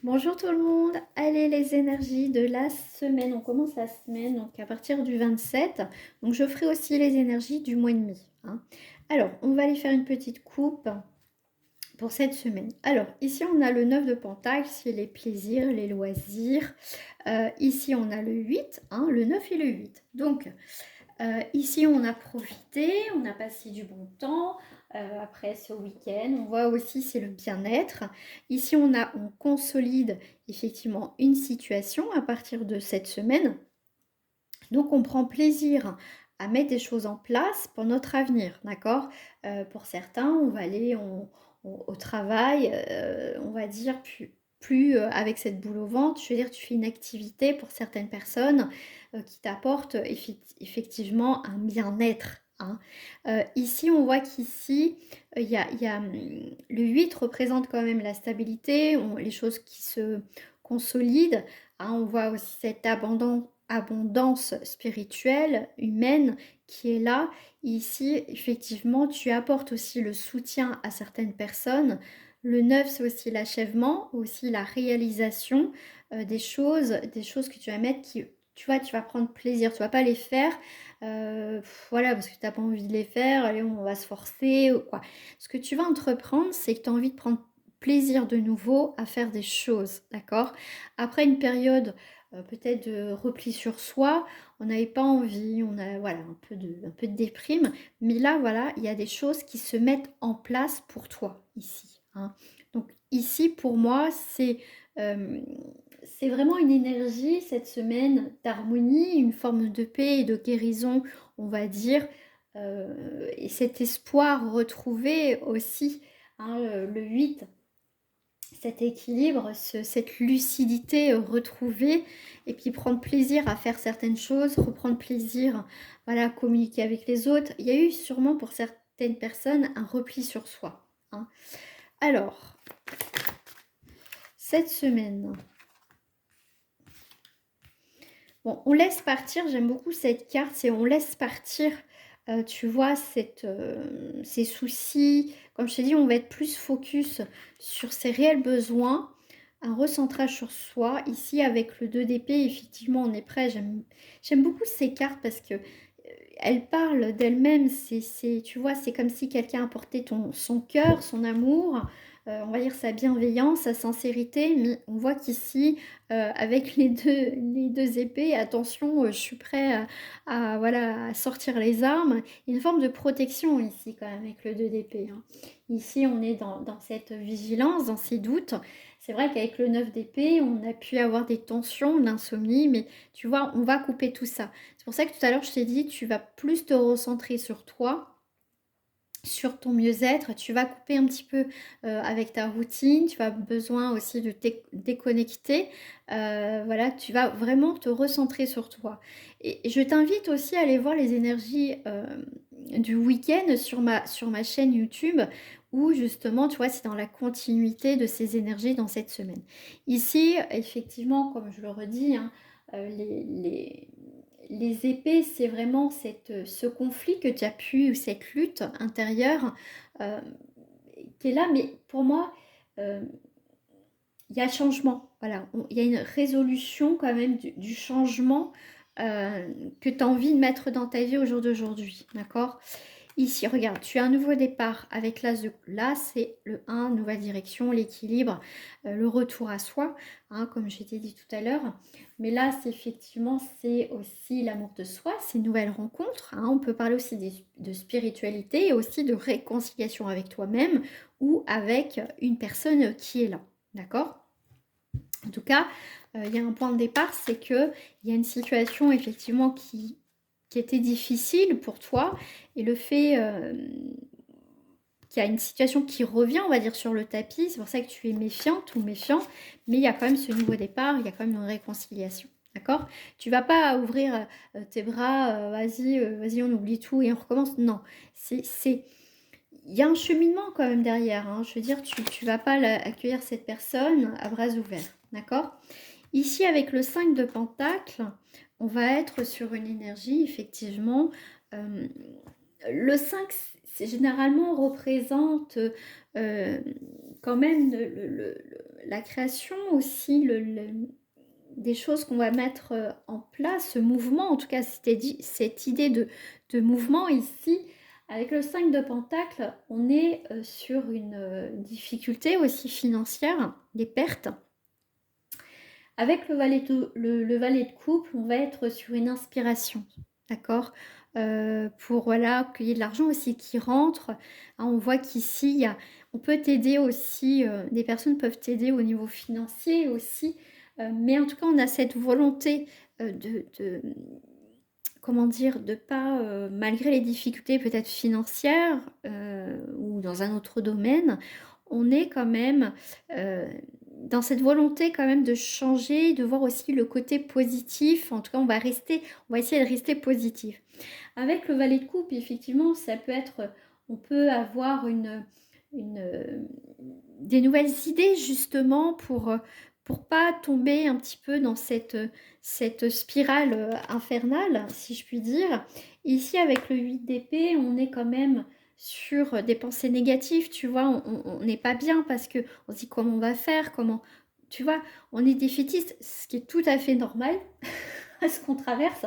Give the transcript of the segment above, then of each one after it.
Bonjour tout le monde, allez les énergies de la semaine, on commence la semaine donc à partir du 27, donc je ferai aussi les énergies du mois et demi. Alors on va aller faire une petite coupe pour cette semaine. Alors ici on a le 9 de Pentacle, c'est les plaisirs, les loisirs. Ici on a le 8, le 9 et le 8. Donc ici on a profité, on a passé du bon temps. Après ce week-end, on voit aussi c'est le bien-être. Ici on consolide effectivement une situation à partir de cette semaine. Donc on prend plaisir à mettre des choses en place pour notre avenir, d'accord. Pour certains, on va aller au travail, on va dire plus avec cette boule au ventre. Je veux dire, tu fais une activité pour certaines personnes qui t'apporte effectivement un bien-être. Ici, on voit qu'ici, le 8 représente quand même la stabilité, les choses qui se consolident. On voit aussi cette abondance spirituelle, humaine qui est là. Ici, effectivement, tu apportes aussi le soutien à certaines personnes. Le 9, c'est aussi l'achèvement, aussi la réalisation des choses que tu vas mettre qui, tu vois, tu vas prendre plaisir. Tu vas pas les faire, voilà, parce que tu n'as pas envie de les faire, allez, on va se forcer ou quoi. Ce que tu vas entreprendre, c'est que tu as envie de prendre plaisir de nouveau à faire des choses, d'accord. Après une période peut-être de repli sur soi, on n'avait pas envie, on a voilà un peu de déprime, mais là voilà, il y a des choses qui se mettent en place pour toi ici. Donc ici pour moi euh, c'est vraiment une énergie cette semaine d'harmonie, une forme de paix et de guérison, on va dire, et cet espoir retrouvé aussi, le 8, cet équilibre, cette lucidité retrouvée, et puis prendre plaisir à faire certaines choses, reprendre plaisir, voilà, à communiquer avec les autres. Il y a eu sûrement pour certaines personnes un repli sur soi. Alors, cette semaine, bon, on laisse partir, j'aime beaucoup cette carte, c'est on laisse partir, tu vois, ces soucis. Comme je t'ai dit, on va être plus focus sur ses réels besoins, un recentrage sur soi. Ici, avec le 2 d'épée, effectivement, on est prêt. J'aime beaucoup ces cartes parce que elles parlent d'elles-mêmes. Tu vois, c'est comme si quelqu'un apportait son cœur, son amour, on va dire sa bienveillance, sa sincérité. Mais on voit qu'ici, avec les deux épées, attention, je suis prêt voilà, à sortir les armes. Il y a une forme de protection ici quand même avec le 2 d'épée. Ici, on est dans cette vigilance, dans ces doutes. C'est vrai qu'avec le 9 d'épée, on a pu avoir des tensions, de l'insomnie, mais tu vois, on va couper tout ça. C'est pour ça que tout à l'heure, je t'ai dit, tu vas plus te recentrer sur toi, sur ton mieux-être. Tu vas couper un petit peu avec ta routine. Tu as besoin aussi de te déconnecter. Voilà, tu vas vraiment te recentrer sur toi. Et je t'invite aussi à aller voir les énergies du week-end sur ma chaîne YouTube, où justement, tu vois, c'est dans la continuité de ces énergies dans cette semaine. Ici, effectivement, comme je le redis, les épées, c'est vraiment ce conflit que tu as pu, ou cette lutte intérieure euh, qui est là, mais pour moi, euh, il y a changement. Voilà, il y a une résolution quand même du changement que tu as envie de mettre dans ta vie au jour d'aujourd'hui. D'accord. Ici, regarde, tu as un nouveau départ avec l'as de... Là, c'est le 1, nouvelle direction, l'équilibre, le retour à soi, comme je t'ai dit tout à l'heure. Mais là, c'est aussi l'amour de soi, c'est une nouvelle rencontre. On peut parler aussi de spiritualité et aussi de réconciliation avec toi-même ou avec une personne qui est là. D'accord. En tout cas, il y a un point de départ, c'est qu'il y a une situation effectivement qui était difficile pour toi, et le fait qu'il y a une situation qui revient, on va dire, sur le tapis, c'est pour ça que tu es méfiante ou méfiant, mais il y a quand même ce nouveau départ, il y a quand même une réconciliation. D'accord. Tu vas pas ouvrir tes bras, vas-y, on oublie tout et on recommence. Non, il y a un cheminement quand même derrière. Je veux dire, tu vas pas accueillir cette personne à bras ouverts. D'accord. Ici, avec le 5 de Pentacle, on va être sur une énergie, effectivement. euh, le 5, généralement, représente quand même la création aussi, des choses qu'on va mettre en place, ce mouvement, en tout cas cette idée de mouvement ici. Avec le 5 de Pentacle, on est sur une difficulté aussi financière, des pertes. Avec le valet de coupe, on va être sur une inspiration, d'accord, pour voilà, qu'il y ait de l'argent aussi qui rentre. Hein, on voit qu'ici, on peut t'aider aussi, des personnes peuvent t'aider au niveau financier aussi, mais en tout cas, on a cette volonté comment dire, de pas, malgré les difficultés peut-être financières ou dans un autre domaine, on est quand même dans cette volonté quand même de changer, de voir aussi le côté positif. En tout cas, on va essayer de rester positif. Avec le valet de coupe, effectivement, ça peut être, on peut avoir des nouvelles idées justement pour pas tomber un petit peu dans cette spirale infernale, si je puis dire. Ici, avec le 8 d'épée, on est quand même sur des pensées négatives, tu vois, on n'est pas bien parce que on se dit comment on va faire, comment, tu vois, on est défaitiste, ce qui est tout à fait normal à ce qu'on traverse,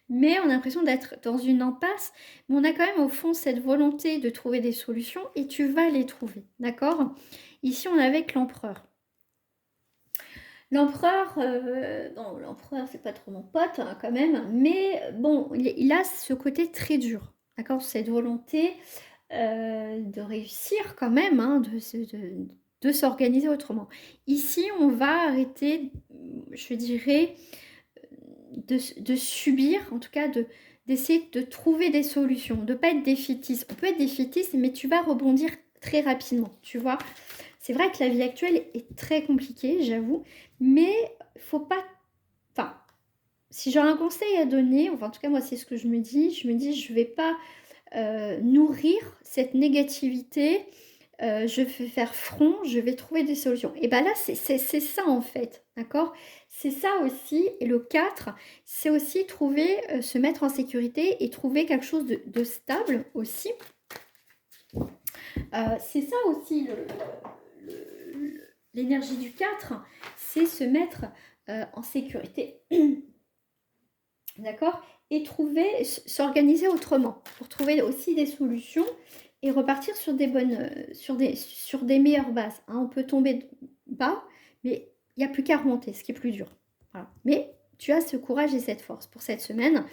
mais on a l'impression d'être dans une impasse, mais on a quand même au fond cette volonté de trouver des solutions et tu vas les trouver, d'accord? Ici, on est avec l'empereur. L'empereur, non, l'empereur, c'est pas trop mon pote hein, quand même, mais bon, il a ce côté très dur, d'accord? Cette volonté de réussir quand même, hein, de s'organiser autrement. Ici, on va arrêter, je dirais, de subir, en tout cas d'essayer de trouver des solutions, de ne pas être défaitiste. On peut être défaitiste, mais tu vas rebondir très rapidement, tu vois. C'est vrai que la vie actuelle est très compliquée, j'avoue, mais faut pas... Enfin, si j'aurais un conseil à donner, enfin en tout cas moi c'est ce que je me dis, je vais pas nourrir cette négativité, je vais faire front, je vais trouver des solutions. Et bien là, c'est ça en fait, d'accord? C'est ça aussi, et le 4, c'est aussi trouver, se mettre en sécurité et trouver quelque chose de stable aussi. C'est ça aussi l'énergie du 4, c'est se mettre en sécurité. D'accord? Et trouver, s'organiser autrement pour trouver aussi des solutions et repartir sur des bonnes, sur des meilleures bases. Hein. On peut tomber bas, mais il n'y a plus qu'à remonter, ce qui est plus dur. Voilà. Mais tu as ce courage et cette force pour cette semaine.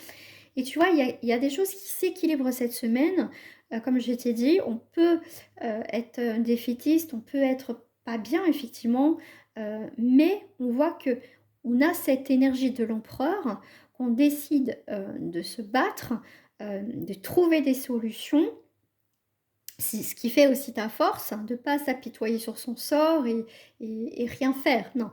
Et tu vois, il y a des choses qui s'équilibrent cette semaine. Comme je t'ai dit, on peut être défaitiste, on peut être pas bien, effectivement, mais on voit que on a cette énergie de l'empereur, qu'on décide de se battre, de trouver des solutions. C'est ce qui fait aussi ta force, hein, de ne pas s'apitoyer sur son sort et rien faire. Non,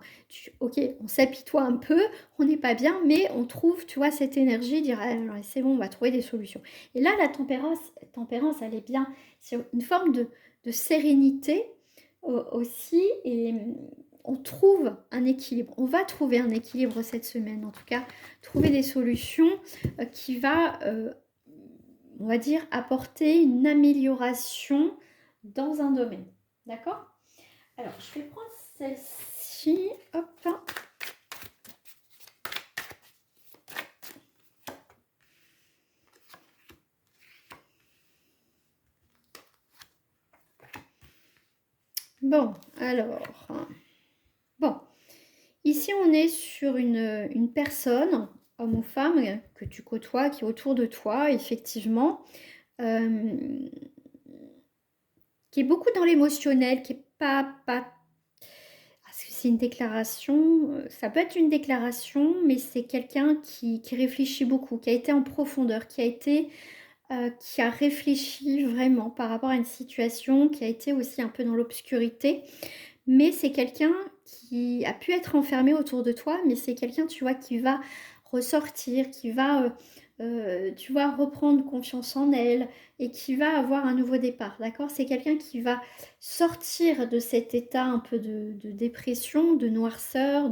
ok, on s'apitoie un peu, on n'est pas bien, mais on trouve, tu vois, cette énergie, dire, ah, alors c'est bon, on va trouver des solutions. Et là, la tempérance elle est bien. C'est une forme de sérénité aussi, et on trouve un équilibre. On va trouver un équilibre cette semaine, en tout cas, trouver des solutions qui va on va dire, apporter une amélioration dans un domaine. D'accord? Alors, je vais prendre celle-ci. Hop. Bon, alors. Bon. Ici, on est sur une personne, homme ou femme, que tu côtoies, qui est autour de toi, effectivement. Qui est beaucoup dans l'émotionnel, qui est pas parce que c'est une déclaration, ça peut être une déclaration, mais c'est quelqu'un qui réfléchit beaucoup, qui a été en profondeur, qui a réfléchi vraiment par rapport à une situation, qui a été aussi un peu dans l'obscurité. Mais c'est quelqu'un qui a pu être enfermé autour de toi, mais c'est quelqu'un, tu vois, qui va ressortir, qui va, tu vois, reprendre confiance en elle et qui va avoir un nouveau départ, d'accord? C'est quelqu'un qui va sortir de cet état un peu de dépression, de noirceur,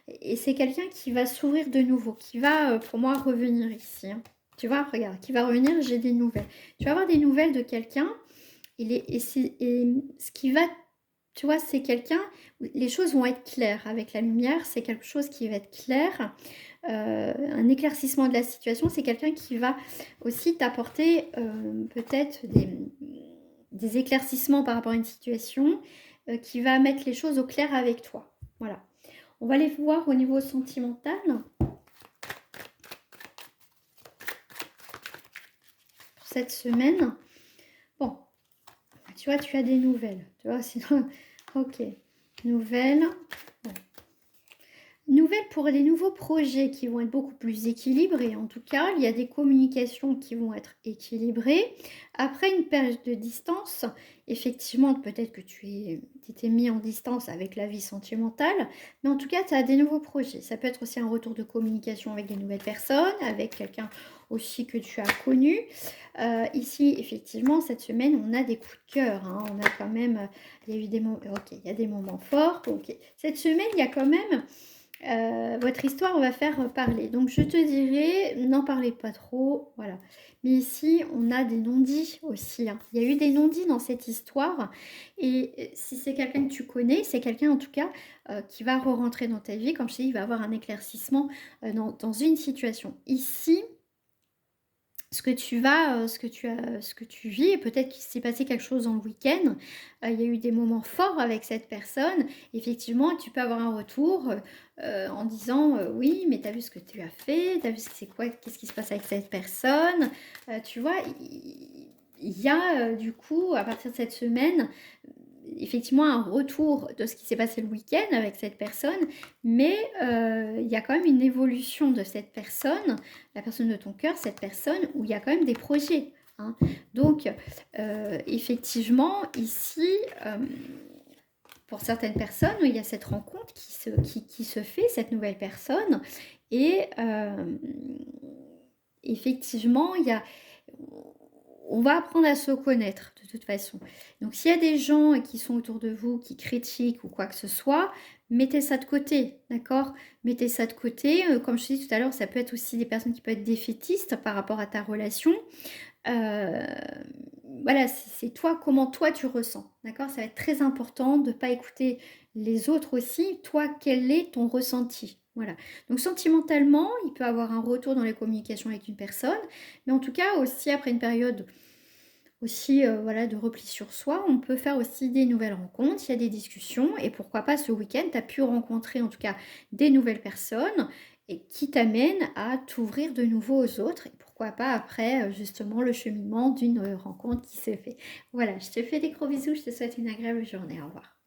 et c'est quelqu'un qui va s'ouvrir de nouveau, qui va, pour moi, revenir ici. Hein. Tu vois, regarde, qui va revenir, j'ai des nouvelles. Tu vas avoir des nouvelles de quelqu'un et ce qui va tu vois, c'est quelqu'un, les choses vont être claires avec la lumière, c'est quelque chose qui va être clair. Un éclaircissement de la situation, c'est quelqu'un qui va aussi t'apporter peut-être des éclaircissements par rapport à une situation, qui va mettre les choses au clair avec toi. Voilà. On va les voir au niveau sentimental. Pour cette semaine. Bon, tu vois, tu as des nouvelles. Tu vois, sinon, ok. Nouvelles. Bon. Nouvelles pour les nouveaux projets qui vont être beaucoup plus équilibrés. En tout cas, il y a des communications qui vont être équilibrées. Après une période de distance, effectivement, peut-être que tu t'es mis en distance avec la vie sentimentale, mais en tout cas, tu as des nouveaux projets. Ça peut être aussi un retour de communication avec des nouvelles personnes, avec quelqu'un aussi que tu as connu. Ici, effectivement, cette semaine, on a des coups de cœur. Hein. On a quand même, il y a eu des moments, ok, il y a des moments forts. Ok, cette semaine, il y a quand même votre histoire va faire parler. Donc je te dirais, n'en parlez pas trop, voilà. Mais ici, on a des non-dits aussi. Hein. Il y a eu des non-dits dans cette histoire. Et si c'est quelqu'un que tu connais, c'est quelqu'un en tout cas qui va re-rentrer dans ta vie. Comme je te dis, il va avoir un éclaircissement dans une situation. Ici, ce que tu vis, et peut-être qu'il s'est passé quelque chose dans le week-end, il y a eu des moments forts avec cette personne, effectivement, tu peux avoir un retour en disant oui, mais t'as vu ce que tu as fait, t'as vu c'est quoi, qu'est-ce qui se passe avec cette personne, tu vois, il y a du coup, à partir de cette semaine, effectivement un retour de ce qui s'est passé le week-end avec cette personne, mais il y a quand même une évolution de cette personne, la personne de ton cœur, cette personne où il y a quand même des projets. Hein. Donc, effectivement, ici, pour certaines personnes, il y a cette rencontre qui se fait, cette nouvelle personne, et effectivement, il y a on va apprendre à se connaître de toute façon. Donc s'il y a des gens qui sont autour de vous, qui critiquent ou quoi que ce soit, mettez ça de côté, d'accord? Mettez ça de côté. Comme je te dis tout à l'heure, ça peut être aussi des personnes qui peuvent être défaitistes par rapport à ta relation. Euh, voilà, c'est toi, comment toi tu ressens, d'accord? Ça va être très important de ne pas écouter les autres aussi. Toi, quel est ton ressenti? Voilà. Donc sentimentalement, il peut avoir un retour dans les communications avec une personne, mais en tout cas aussi après une période aussi voilà, de repli sur soi, on peut faire aussi des nouvelles rencontres, il y a des discussions, et pourquoi pas ce week-end, tu as pu rencontrer en tout cas des nouvelles personnes et qui t'amènent à t'ouvrir de nouveau aux autres, et pourquoi pas après justement le cheminement d'une rencontre qui se fait. Voilà, je te fais des gros bisous, je te souhaite une agréable journée, au revoir.